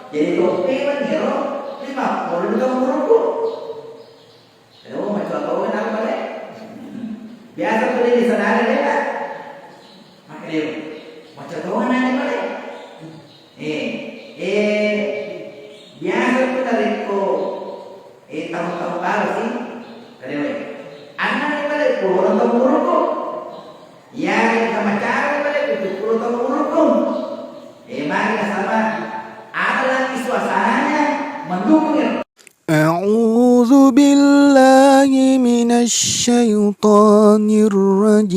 Jadi topi meniro 50 ribu. Kalau mau coba apa boleh? Biasa tuh di sana ada tak? Makanya mau coba nanti boleh. Biasa tuh dari ko tahun-tahun baru sih. Kalau anak ni boleh 10 tahun berapa? Yang sama cara boleh 70 tahun berapa? Mari sama ada lagi suasananya mendukung ya. أعوذ بالله من الشيطان الرجيم.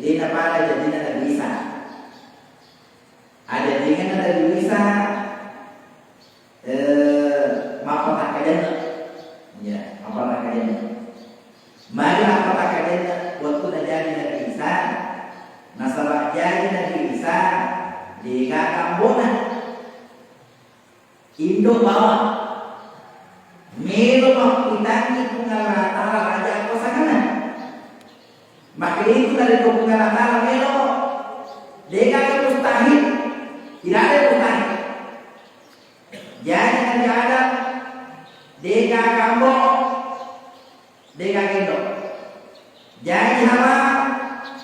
Dina para jadi nada bisa. Ada dengan nada bisa. Makotak kajian. Ya, makotak kajian. Mari makotak kajian waktu jadi nada bisa. Nasabah jadi nada bisa. Di Kamboja, Indo bawah, Melo makitangi pungalatara raja kosangana. Maka itu dari pungalatara Melo, deka mustahil, tidak ada mustahil. Jadi Nabi Adam, deka Kambo, deka Indo. Jadi Hawa,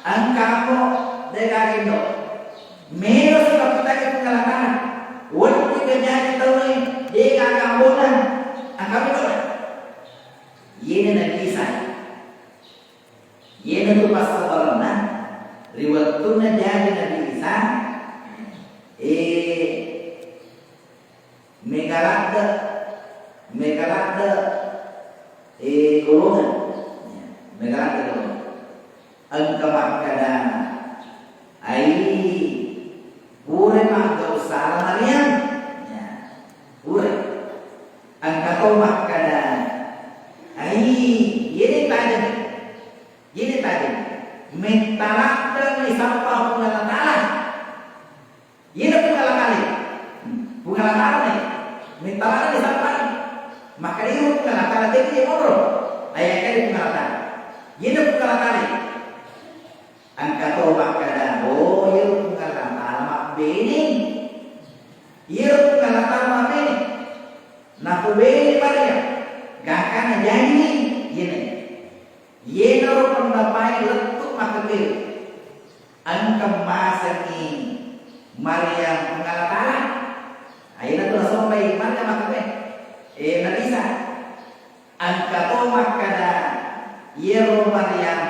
Angkambo, deka Indo. Melo sebab kita ke pengalatan, waktu kejadian tahu ni, dia akan bolan, akan bolan. Ia nak kisah, ia nak tu pasal orang, riwayat tu nak jadi nak kisah. Megalada, golongan, megalada golongan, angkamat kadang, Ure mak usara Maryam, ya, ure. Angkat tomak kada, ini tadi, mentalak dan sampah pengalatan, ini pengalatan ni, mentalak dan sampah, maka ini pengalatan itu dia moro, ayat kali pengalatan, ini pengalatan ni, angkat tomak kada, oh ini pengalatan. Bening, ia pengalatan apa ini? Naku bening pada gakkan jadi ini. Ia naruh pendapai letuk makabir. Angkam masa ni Maryam pengalatan. Aina tu sampai mana makabir? Nalisa. Angkato makada ia Maryam.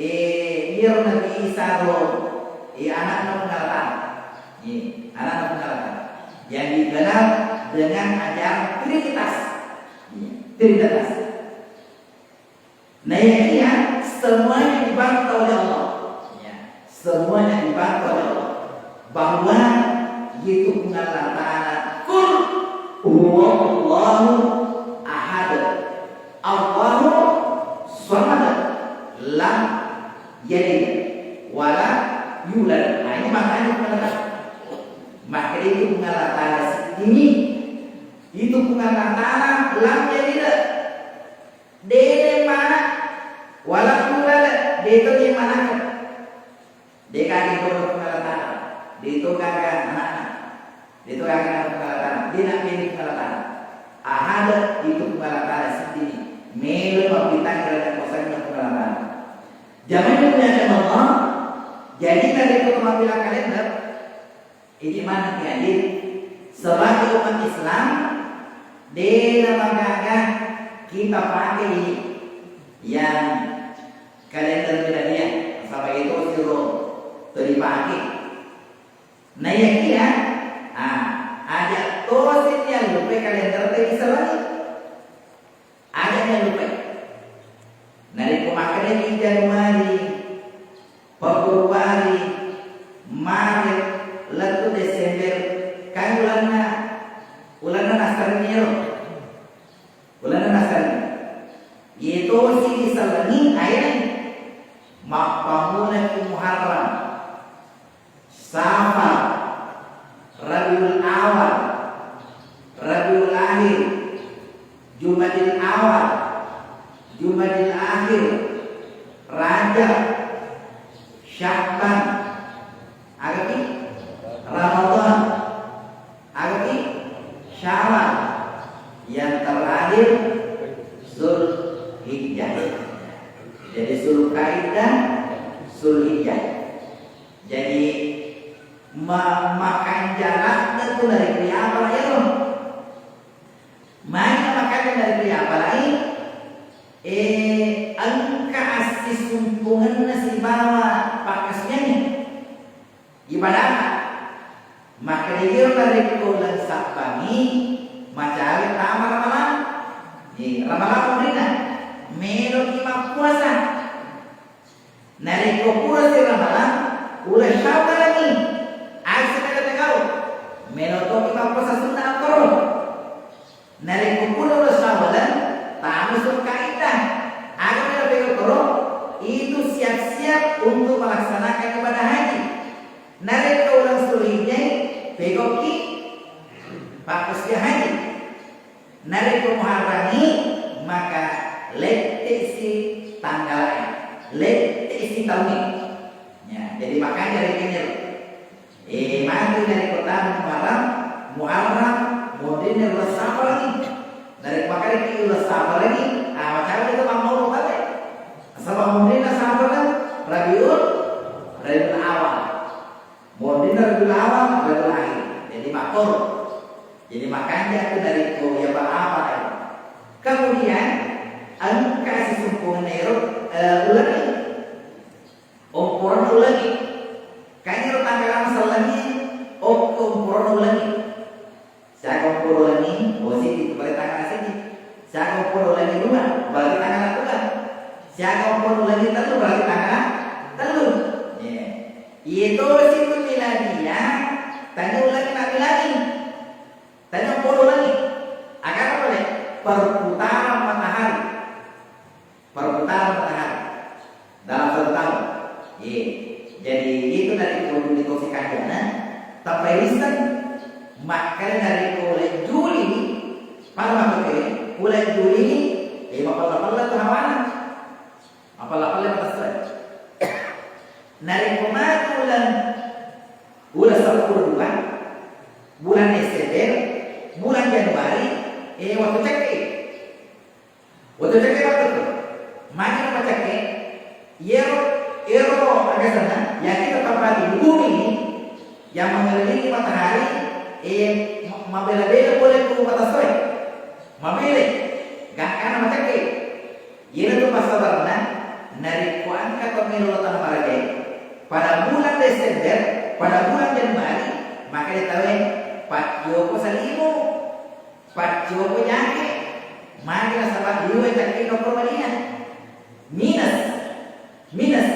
Ia Nabi Isa anak pengalatan. Anak pengalatan yang dikenal dengan ajaran Trinitas. Nah ini ya, semuanya dibantu oleh Allah. Semuanya dibantu oleh Allah. Bahwa itu pengalatan Qul huwallahu ahad, Allahu samad, lam yalid wala yulad. Nah ini maknanya pengalatan. Maka itu pengalatan ini, itu pengalatan lamnya tidak. Dede mana? Walaupun ada, itu di mana? Deka itu pengalatan, itu kagak anak, itu kagak pengalatan, dia nak pilih pengalatan. Ada itu pengalatan sendiri. Melo kita kerana kosannya pengalatan. Jangan punya Allah. Jadi dari pengambilan kalender. Ini mana kiai sebagai umat Islam dalam rangka kita pakai ini yang kalender milenial sampai itu suruh dipakai. Nah yang kia, ada tosin yang lupa kalender tadi selagi, ada yang lupa. Dari pemakaian di Januari, Februari, Maret, lalu Desember, kan bulan Nasrani, bulan Nasrani. Itu sih diselengi ayat Maqamuna Muharram, Safar, Rabiul Awal, Rabiul Akhir, Jumadil Awal, Jumadil Akhir, Rajab, Jadi Zulkaidah, Zulhijjah. Jadi makan jarak tentu dari pria apa lain. Mana makan dari pria apa lain? Angka asis sumpungan nasi bawa pakasnya nih. Ibadah maka dia dari bulan Sabani macam tamat ramalan. Ramalan pemerintah menurut imam puasa. Nari puasa ramalan ulah tahu lagi. Asyik ada tahu. Menurut imam puasa sunnah al-Qur'an. Nari puasa ulah sawalan tamu Zulkaidah. Agar kita pegang Qur'an itu siap-siap untuk melaksanakan ibadah haji. Nari ulang Zulhijjah pegoki pakus dia haji. Nari Muharrami maka letik si tanggalnya, letik si tahun. Ya, jadi makanya dari ini mati dari kota Muharram, kemudian ulas sabar lagi. Dari makanya kita ulas sabar lagi. Macam itu mau apa? Sama kemudian sabar kan Rabiul Awal. Kemudian Rabiul Awal, Rabiul Akhir. Jadi makor. Jadi makanya itu dari ya apa? Kemudian angka si sempurna ulangi. Ukuran ulangi. Kayaknya tanggalan masalahnya ukuran ulangi. Saya ukur ulangi, positif balik tangan sini. Saya ukur ulangi dua, balik tangan dua. Saya ukur ulangi telu, balik tangan telu. Itu situ miladinya. Tanya ulangi nabi lagi. Tanya ukur ulangi. Agar apa deh? Perputaran matahari. Perputaran matahari dalam satu tahun. Jadi itu dari komunikasi kajian. Tapi lisan maka dari mulai Juli pada waktu mulai Juli ini 58 tuh hawana. Apa betul? Dari bulan 10 bulan Desember, bulan Januari, waktu cekik. Waktu cekik waktu itu. Mana apa cekik? Ero agak sana. Yang kita tempat di bumi ini yang mengelilingi matahari, mabela-bela boleh ke batas sore. Mabela, gak karena macam ke. Ia tu pasal berna, nari kuangkat pemilu tanah paragai. Pada bulan Desember, pada bulan Januari, maka ditahui Pak Joko salimu, Pak Joko nyake, maka sahabat dia cakap dokter Madinah. Minus,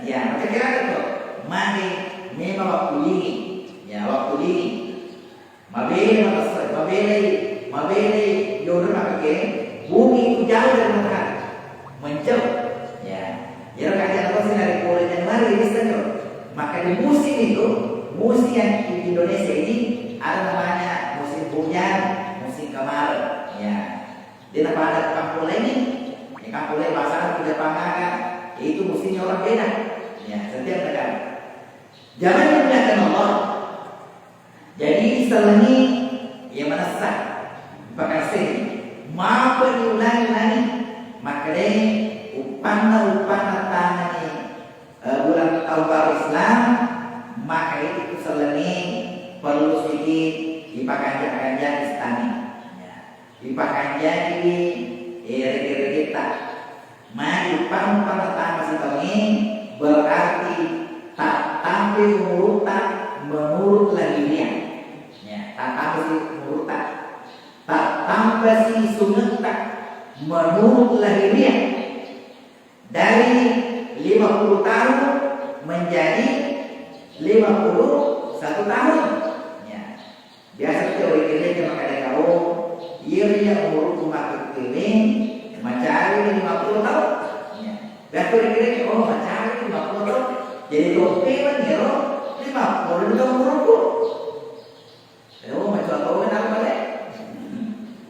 ya macam kira itu. Maka memang waktu ini, ya waktu ini. Mabele jodoh pakai bumi itu jauh dari matahari, menjauh. Ya, jadi kajian apa sih dari bulan Januari ini saja. Maka di musim itu, musim yang di Indonesia ini ada namanya musim hujan, musim kemarau. Ya, di tempat ada kampung lain, ya kampung lain bahasa tidak pangakan, itu musimnya orang beda. Ya, setiap negara. Jangan dimuliakan Allah. Jadi istilah ini yang mana sah pakai sini maaf diulangi maka deh upana tangan ini bulan tahun baru Islam maka itu seleni perlu sedikit dipakai istani dipakai jadi kita mari upana tangan si ini berarti tak tampil menurut lahirnya. Tak tambah si murtad, tak tambah si sunat menurut lahirnya dari 50 tahun menjadi 51 tahun. Ya. Biasa teori kerja maka ada kau, ia umur rumah kekini mencari 50 tahun. Ya. Biasa teori kerja mencari 50 tahun, jadi topi menyerok 50 tahun umurku. Macam tahu kenapa balik?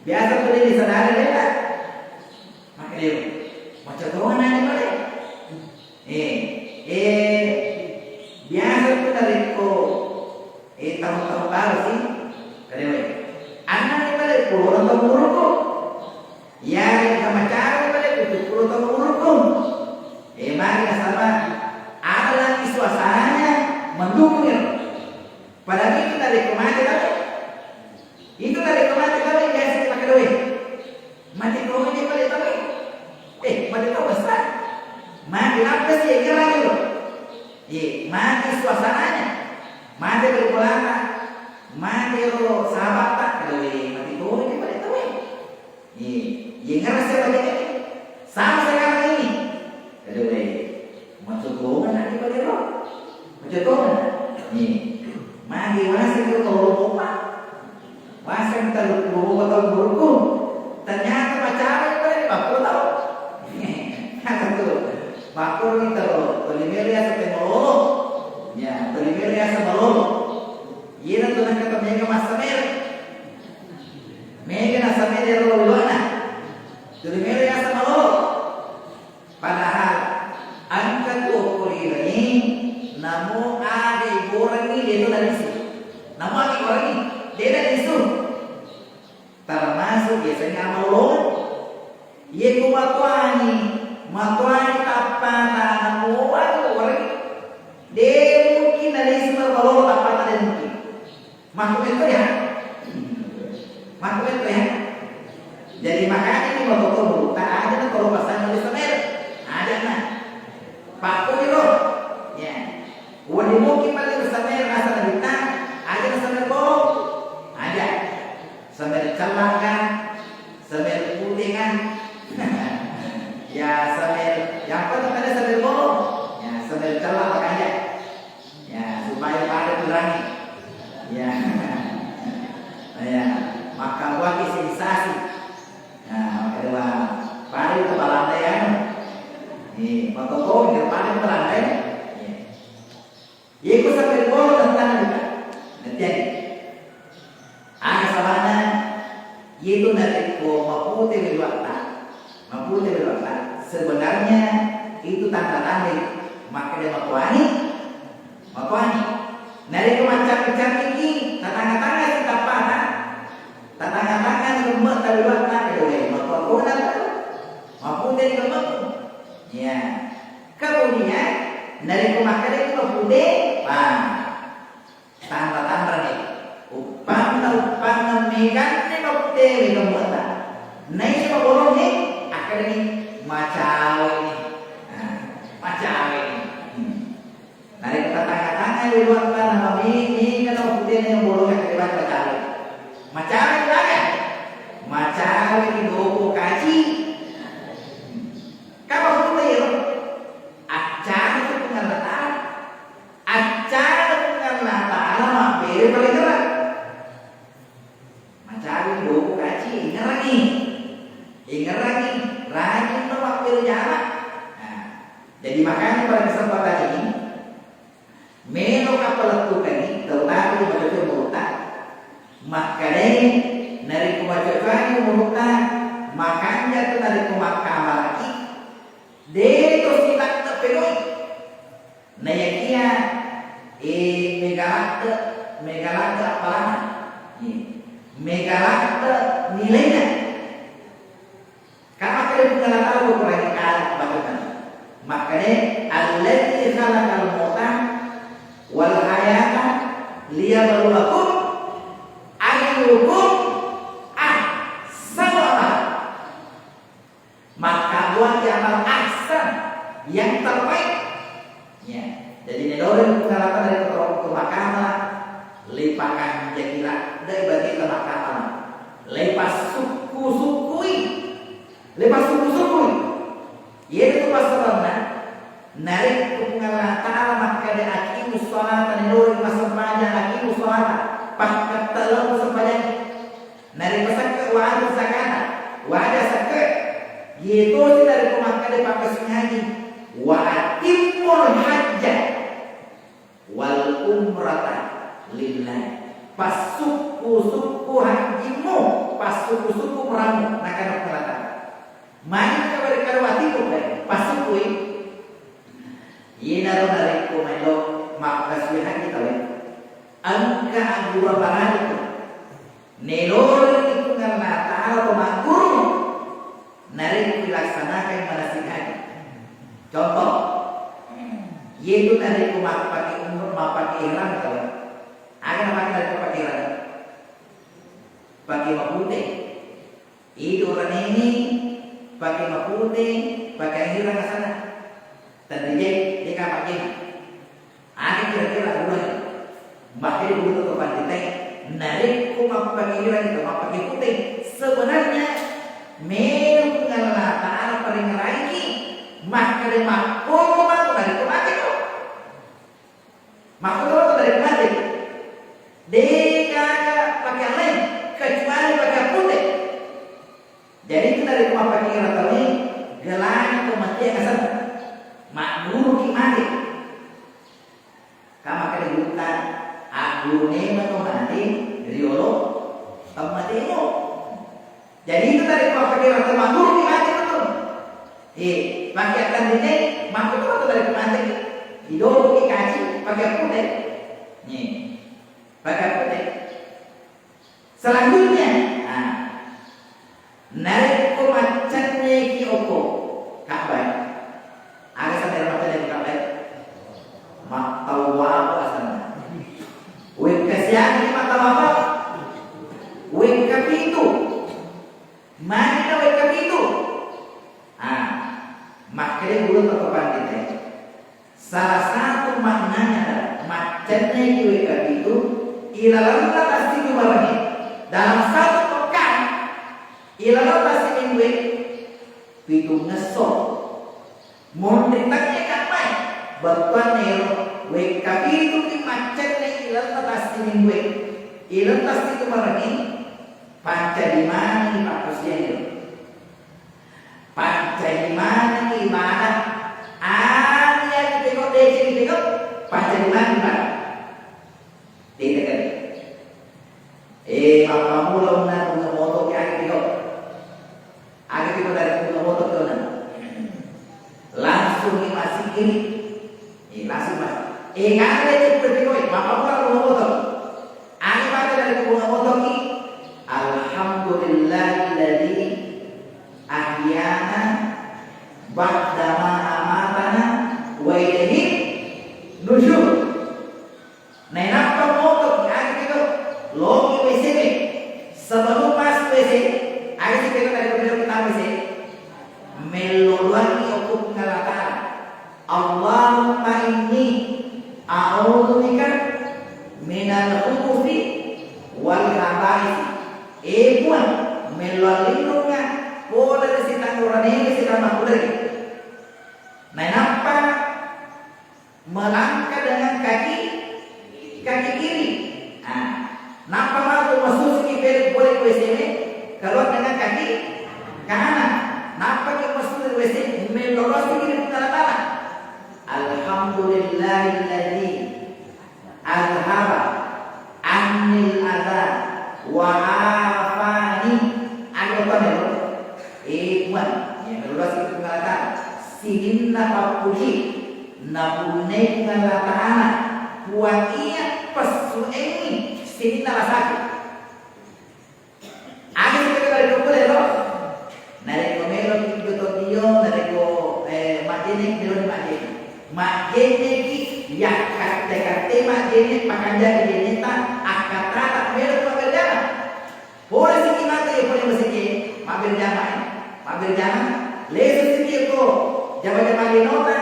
Biasa tu dia sadar dia tak. Maka dia macam tahu mana dia balik? Biasa tu dari ko tahun-tahun baru sih. Kerana anak dia balik 10 tahun umur ko. Yang macam dia balik 70 tahun umur ko. Mari sama ada lagi suasananya mendukung ya. Padahal itu dari kemati tapi itu dari kemati tapi biasa dipakai duit. Mati kau ini boleh tapi mati kau besar. Mati apa sih yang kira itu? Mati suasananya, mati berkulana, mati lo sahabat tak duit. Mati kau ini boleh tapi yang ngerasa banyak ini sama sekarang ini. Duit. Maksud kau mana di boleh lo? Maksud kau mana? Magi masih itu kalau lupa, masih kita lupa tahu buruku. Ternyata pacaran itu bakul tahu. Kata tuh, bakul ni tahu. Tolimeria sampai melolo, ya tolimeria sampai melolo. Ia tu nak kata mega masamer, mega nasamer dia lalu luana. Tolimeria sampai melolo. Padahal angkat tu kurir ini. Namun ada orang ini dia itu dari situ. Namun ada orang ini dia dari situ. Termasuk biasanya amal ulun. Ia kumatuani, matuani tapana namun ada orang ini. Dia mungkin dari situ kalau tapana dia mungkin. Makhluk itu ya. Makhluk itu ya. Jadi makanya ini waktu tak ada kalau pasang nulis semer ada nah. Paku di roh. Ya. Wadi mungkin paling samer rasa kita ada samer bolong ada samer celangan samer putih kan ya samer yang penting ada samer bolong ya samer celang makanya ya supaya pada kurangi ya ya maka waki sensasi nah kedua pada itu balandaian maka kau di depan itu balandai. Iku sampai bolo tentang juga. Nanti ada sabana itu dari mapute berwakta. Mapute berwakta. Sebenarnya itu tanda-tanda maka dia makuani. Dari kemacam-macam ini tatanga-tanga kita pada. Tatanga-tanga di rumah dari wakta kedua. Makuana mapute di rumah. Ya. Kemudian dari kemakan itu mapute. Tanda-tanda nih, upang megan nih mapute megan buatan. Naik sama bolong nih, akhirnya nih macawe nih, Dari tanda-tanda di luar nama megan mapute nih bolong yang terlibat macawe. Macawe itu apa? Macawe di doko kaji. Kamu tahu ya? Acara itu pengertian. Acara paling gerak macam dulu kaji ngerangi rajin lo waktu jalan. Jadi makanya pada kesempatan ini melo kapal itu tadi terutama di baca murutan makanya dari kebacaannya murutan makanya itu dari kemakam lagi dia itu silat terpenuhi nayakia megalakta apalagi megalakta nilainya karena kita punya tahu kemerdekaan bagaimana makanya alladzi khalaqal mauta wal hayata liyabluwakum ayyukum ahsanu amala maka buat amal ahsan yang terbaik ya. Jadi nedoren pengalaman dari kemakaman lipakan jakila dari bagi kemakaman lepas suku-sukui yaitu pasarana narik pengalaman ta'ala maka ada akimu sholat nedoren masampaja akimu sholat pakat telau sempaja narik pasak wa'adu zakana wa'ada sakit yaitu dari pemakaman pakai sengaji wa'atimul hajjah wal umrata lillah pas suku hajimu pas suku peramu nakana pelata mari kepada karwati pas suku ini naruh dari kumelo makasih kita angka agura parani nelor itu karena ta'ala pemanggur narik dilaksanakan manasik haji Contoh, yaitu dari rumah pakai umur mau pakai ihram kalau ada nama dari pakai ihram pakai putih. Itu orang ini pakai putih, pakai ihram ke sana. Tadi dia pakai. Ada kira-kira dua. Makanya dulu ke pantai narik rumah pakai ihram itu mau pakai putih. Sebenarnya memang Allah Ta'ala paling raiki maka dari makhluk dari kemati kok makhluk dari kemati dia kagak pakai lain kecuali pakai putih. Jadi itu dari rumah pakai ihram ini gelang kematian kesan makhluk mati kama kada bukan aku nema kemati riolo kematimu. Jadi itu dari rumah pakai ihram makhluk mati betul. Pakai akan ini makhluk itu dari kematian hidup dikaji pakai putih. Nih, pakai putih. Selanjutnya, narik ko macannya ki opo kabai. Ada sampai macannya ki kabai. Matawa asana. Wek kasihan ni matawa. Wek kapitu. Mana wek kapitu? Makanya dulu terkepan kita. Salah satu maknanya adalah macannya itu ilalang pasti diwarnai dalam satu pekan ilalang pasti minggu itu ngesok mondritanya kapai batuan nero wekapi itu di macannya ilalang pasti minggu ilalang pasti diwarnai panca di mana di pakusnya itu panca di mana di mana yang ditengok desi ditengok panca di mana tidak kan? Kamu belum nak punya motor yang agak kita dari punya motor tu nak langsung ni masih kiri, langsung masih. Kan ada seperti kau, bapak pun punya motor. Ani baca dari punya motor ni, Alhamdulillahilladzi ahyana ba'dama amatana wa ilaihi nusyur. Nenapa motor yang kita logi WC ni sebelum pas WC, ada kita dari belum kita WC meluluan hukum ngalatan. Allahumma inni a'udzubika minal khubuthi wal khaba'ith. Puan meluan lindungan boleh disitang orang ini disitang makhluk. Nenapa melangkah dengan kaki kiri. Napa mau masuk ke boleh WC ini keluar dengan kaki kanan. Napa kita masuk WC melolos kiri ke tanah. Alhamdulillahilladzi azhaba anil adza wa afani. Ada apa ni? Buat yang melolos kiri ke tanah. Sidin napapuli napunai dengan tanah. Buat ia pesu ini sini nala sakit. Ada kita dari dokter itu, dari komelo kita dia dari ko majene belum majene ki ya kate majene pakanja di neta akatra tak melo pekerjaan. Boleh sih mati boleh meski mabir jama lesu sih ko jawa-jawa linota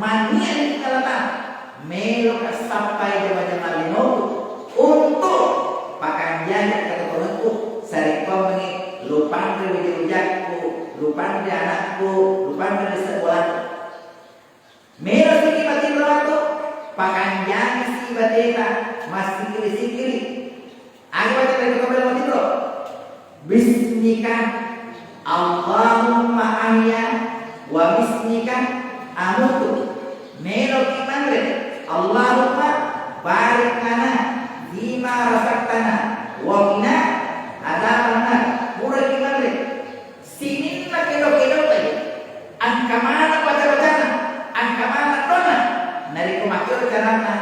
mania ni kalata melo sampai jawa-jawa linota untuk pakanjanya kata temanku sari kau mengi lupa dari ujakku lupa dari anakku lupa dari sekolah meros ini mati berlaku pakanjanya si bateta masih kiri aku baca dari kau bilang mati bro bismika Allahumma ahya wa bismika amutu meros iman Allahumma barik lana bima rasaktana wa qina adzabannar. Murah gimana? Sinin lah kilo-kilo lagi. Angka mana baca-bacana? Angka mana dona? Nari kemakir carana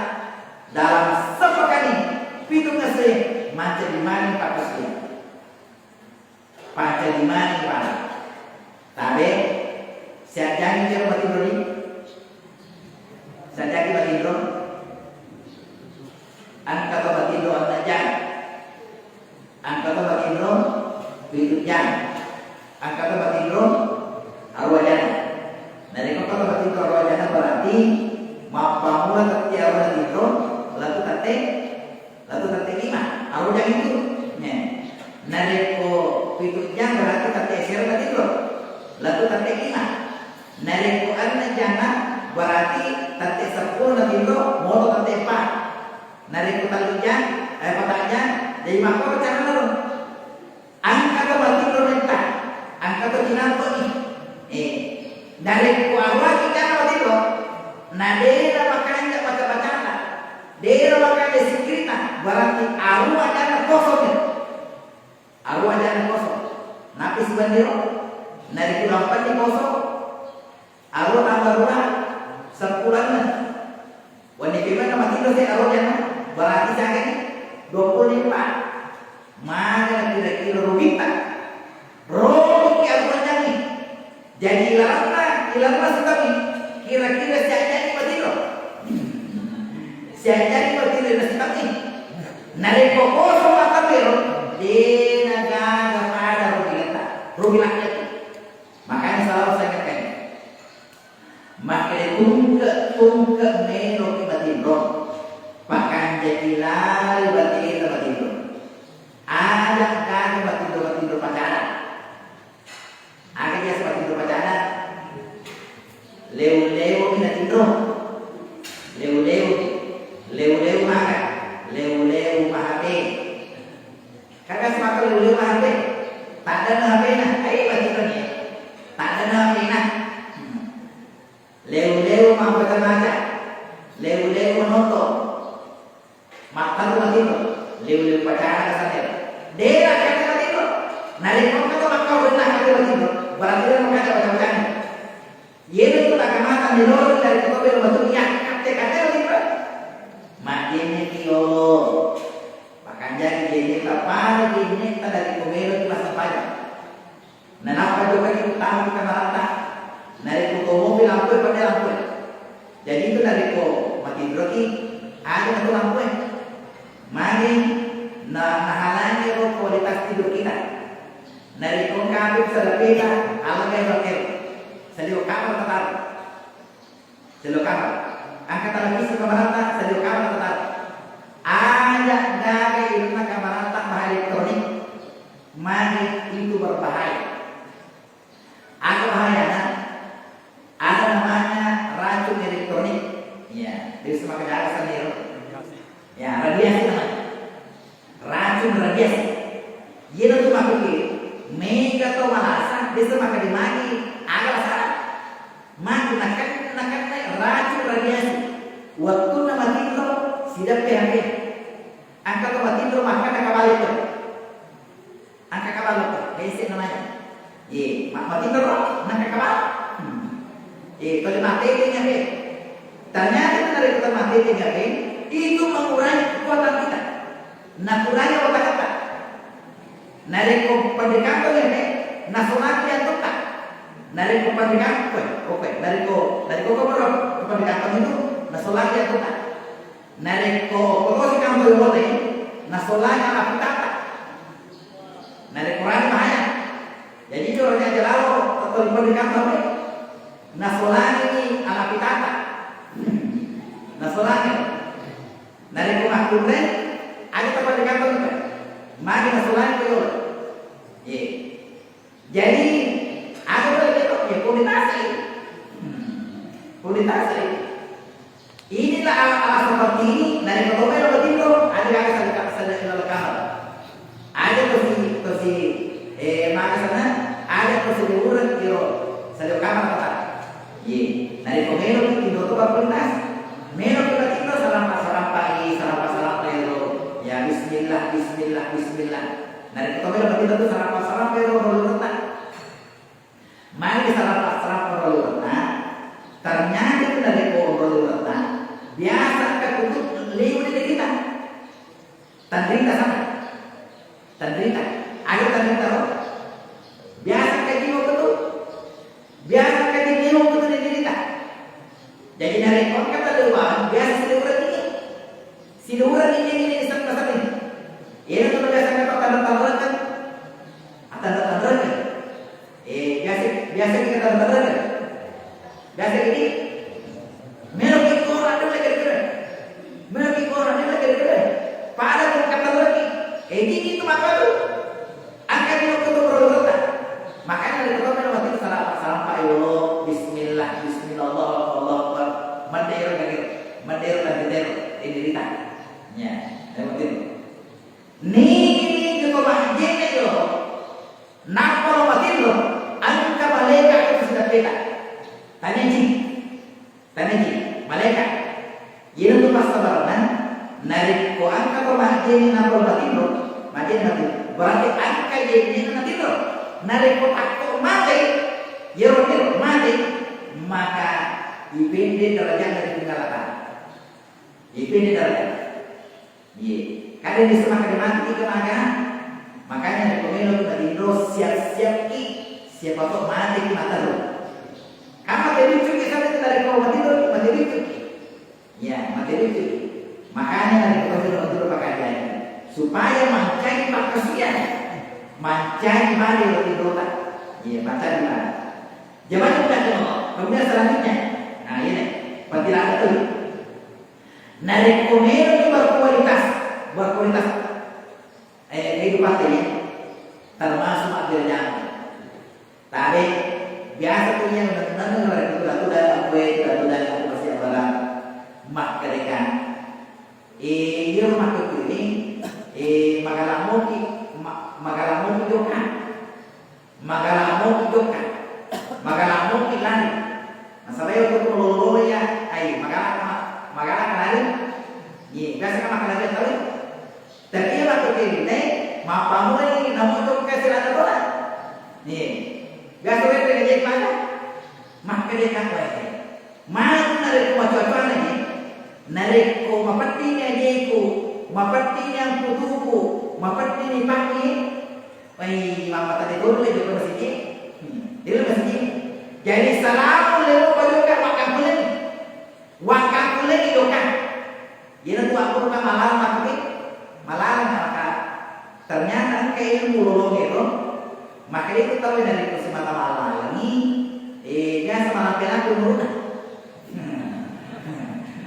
dalam sepekan ini pitung ngasih macam di mana Pak Kusli. Macam di mana Pak? Tapi siap jangan jangan mati dulu. Sajaki batindro. Angka to batindro anajang. Angka to batindro pitujang. Angka to batindro arwajana. Dari kota to batindro arwajana berarti mapamula tati arwajana lalu tate lima. Arwajana itu. Nareko pitujang berarti tate esir batindro. Lalu tate lima. Nareko anajana berarti tate 10 batindro moto tate 4. Nareko talujang patanya jadi mako cara lalu. Angka to batindro menta. Angka to kinanto dari kuarwa kita batindro. Nadera makanya baca-bacana. Dera makanya sikrita berarti arwah jana kosong. Arwah jana kosong. Napis bandiro. Dari kulampan di kosong. Arwah tambah rumah 10. Wanita gimana mati dosa arwah jana berarti jangan 25. Mana kira-kira rugi tak? Rugi arwah jani. Jadi ilarna sekali. Kira-kira siapa yang batiro? Siapa yang batiro nasi kami? Nari kokoso makabiro. Di negara pada rugi rakyat. Makanya selalu saya katakan. Makanya tungke meno ki batiro. Pakan jadi lari batiro. Ada kan batiro pacaran. Ada dia batiro pacaran. Leu kita tindro. Leu maha. Leu mahabe. Kakak semakin leu mahabe. Tak ada mahabe nah. Ayo batiro ni. Tak ada mahabe nah. Leu mahabe tanaga. Leu menonton. Makan batiro. Leu pacaran saja. Dera kata batiro. Nari kau kata makau benar kata batiro. Berarti dia makanya macam-macam. Yena itu tak kamata menurut dari kobe bentuknya kate-kate gitu. Makanya kiolo. Makanya jadi apa ini kita dari kobe itu masa pajak. Nah, apa juga kita tahu kita merata. Dari kobe mobil lampu pada lampu. Jadi itu dari kobe mati droki ada satu lampu. Mari nahalanya kualitas tidur kita. Dari kobe kabut sedepita ala kayak Saliu kamar tetap. Saliu kamar. Angkatan lagi kamarata saliu kamar tetap. Ada dari ilmu kamarata bahaya elektronik. Mari itu berbahaya. Apa bahayanya? Ada namanya racun elektronik. Ya, dari semakin ada sendiri. Ya, radiasi namanya. Racun radiasi. Ia itu maksudnya mega atau malasa, dia semakin dimagi. Agak salah. Mati nakan racun radiasi. Waktu nama tidur sidap PHP. Angka nama tidur maka kabal itu. Angka kabal itu. Basic namanya. Mati tidur nak kabal. Kalau mati tinggal pe. Ternyata dari kita mati tinggal pe itu mengurangi kekuatan kita. Nah kurangi otak kita. Dari pendidikan tu ni, nasional dia tu tak. Dari kependidikan, dari kependidikan itu nasional dia tu tak. Dari si kamu boleh, nasionalnya apa tak? Dari Quran banyak. Jadi itu orangnya jelalau atau kependidikan tu, nasional ini ala pitata. Nasionalnya. Dari kemakmuran, ada kependidikan tu. Mari nasional itu. Jadi ada politisasi. Politisasi. Inilah ala seperti ini dari kelompok yang begitu ada yang sedang lekang. Ada kursi mana sana ada kursi diurut kiro sedang kamar kata. Dari kelompok itu tu berpolitis. Melo kita tinggal salam pagi itu. Ya Bismillah. Dari kelompok yang begitu tu salam itu berulutan. Mari salam berulutan. Ternyata itu dari berulutan. Biasa ketutup liur di kita. Tandrita sama. Tandrita. Ada tandrita loh. Biasa kayak gini betul. Biasa kayak gini betul di kita. Jadi dari kata rumah biasa siluran ini pesan ini. Ini tuh biasa kata tanda-tanda kan, tanda-tanda kan. Biasa kita tanda-tanda kan. Biasa ini melodi koran itu lagi keren. Melodi koran itu lagi keren. Pada tuh kata lagi, ini itu apa tuh? Angkat itu tuh berdoa. Makanya dari pertama mati salam Pak Allah, Bismillah, Bismillah, Allah Akbar. Mandero lagi ini dita. Ya, lewatin. Nih ke masjid itu. Nak kalau mati lo, angka malaikat itu sudah beda. Tanya ji, malaikat. Ini tuh pas sabaran, narik ko angka kalau masjid nak kalau mati lo, mati. Berarti angka ini nanti lo. Narik ko takut mati, ya mati, maka dipendek derajat dari tinggalkan. Dipendek derajat. Iya, kadang disemakan mati ke maka, makanya dari pemilu kita tidur siap-siap siapa tuh mati di mata lo. Kamu mati lucu kita dari kau mati lucu. Ya, mati lucu. Makanya dari pemilu tidur pakai dia supaya mancai makasian. Mancai mari roti dota. Iya, mancai mari. Jangan lupa Allah. Kemudian selanjutnya, nah ini pentilak betul. Narik komero itu berkualitas kehidupan ini termasuk adil yang. Tapi biasa tuh yang benar-benar itu datu dan aku masih abalan mak kerekan. Dia rumah ini magalamu lari. Masalah itu melulu ya, magala lari. Iya, biasa kan makan lagi tahu. Tapi ya waktu ini, mapamu ini namun itu kasih lada bola. Iya, biasa kan dengan jadi mana? Makan dia kan lagi. Mana narik cuaca lagi? Narik ko mapatinya jeku, mapatinya putuku, mapatinya pagi. Wah, mama tadi dulu juga masih dia masih. Jadi salam lewat bajukan makan kulit itu kan. Jadi tuh aku kan malam maka ternyata kayak ilmu lolong itu. Maka itu tahu dari mata malam ini. Dia semalam pelan turun.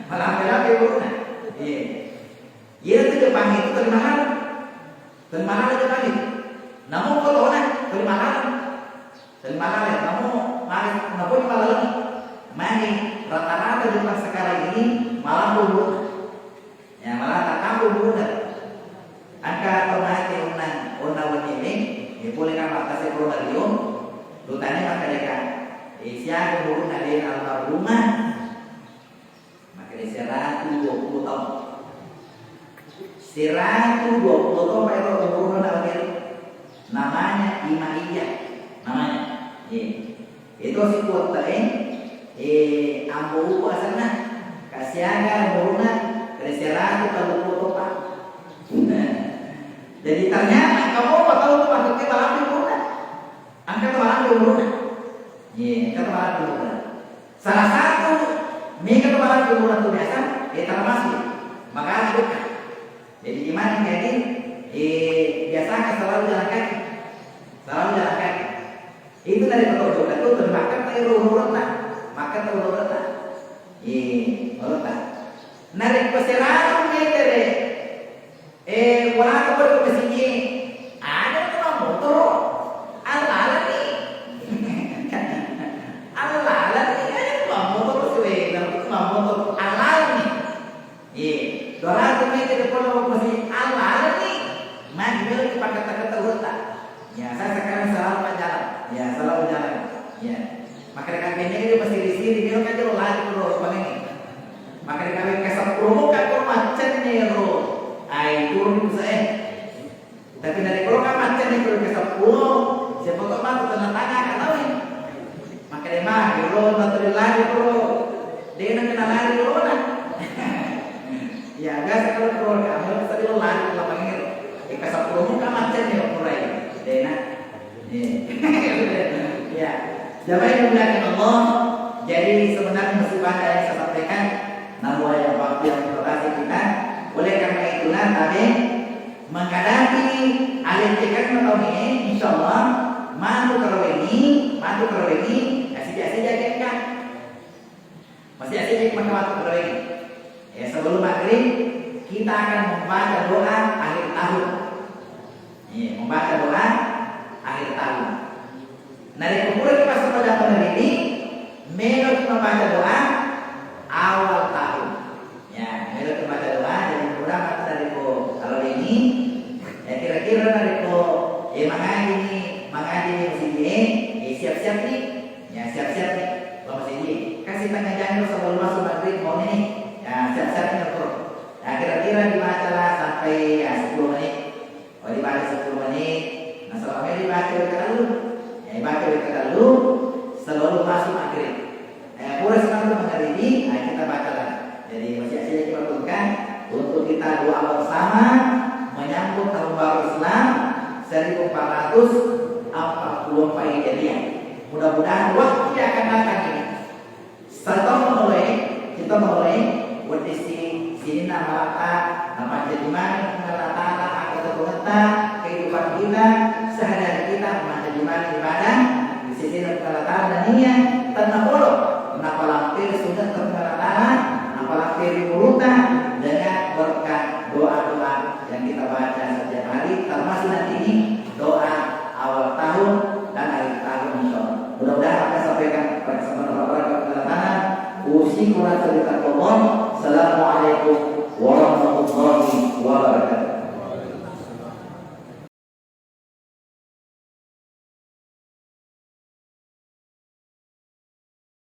Malam pelan turun. Iya tuh Jepang itu terima malam Jepang itu. Namun kalau terima malam ya kamu mari namun malam mari rata-rata Jepang sekarang ini malam dulu ya malah tak kamu dulu angka otomasi unang ini ya boleh kan atas ekologium lutanya maka mereka siapa dulu dari almarhumah maka dia 120 tahun 120 tahun itu umur namanya Imaiyah namanya itu si kuota ambu asana kasiaga muruna keseratu kalau foto pak. Jadi ternyata kamu kalau tuh maksudnya malam di muruna angkat malam di muruna angkat malam di muruna salah satu mega malam di muruna itu biasa termasuk maka bukan. Jadi gimana jadi biasa selalu jalan kaki itu dari petunjuk itu termakan urut makan urut narik peserahan gitu wala ko ke sini ada tuh motor ala nih ada motor suwe dan motor ala nih dolar tuh ke depan mau sini ala nih mah dia pakai kata urut ya saya sekarang selalu jalan ya maka kami ini pasti di sini dia kan jauh lagi bro paling maka kami kesal promo kan macet nih bro turun saya tapi dari bro kan macet nih bro kesal promo siapa kok mau tanda tangan kan tahu ini maka dia mah bro nanti lagi bro dia nak kenal lagi bro nah ya biasa kalau bro kamu pasti lo lagi lapang ini kesal promo kan macet nih bro dia nak ya, jamaah yang dimuliakan Allah. Jadi sebenarnya musibah yang saya sampaikan, nah kira-kira tabe menghadapi alih cekan tahun ini insyaallah mantu karaweni kasih jaga kan masih asik waktu karaweni ya sebelum maghrib kita akan membaca doa akhir tahun ya membaca doa akhir tahun dari kumpulan pas pada tahun ini menurut membaca doa awal tahun ya menurut membaca doa jadi kurang dari kalau ini ya kira-kira dari mengaji masih siap-siap nih ya siap-siap nih kalau masih kasih tengah jangan sebelum masuk maghrib mau nih ya siap-siap nih bro ya kira-kira dibaca lah sampai ya 10 menit dibaca 10 menit nah selama dibaca dulu ya dibaca dulu sebelum masuk maghrib pura sebelum maghrib ini kita baca lah jadi masih aja kita lakukan untuk kita doa bersama menyambut tahun baru Islam 1444 Hijriah. Mudah-mudahan waktu yang akan datang ini kita mulai berdisi sini nama jadi mana mengatata akan terbentuk kehidupan kita sehari-hari kita menjadi mana ibadah di sisi mengatata dan niat tanpa bolong. Kenapa lampir sudah terbentuk tanah, kenapa lampir di murutan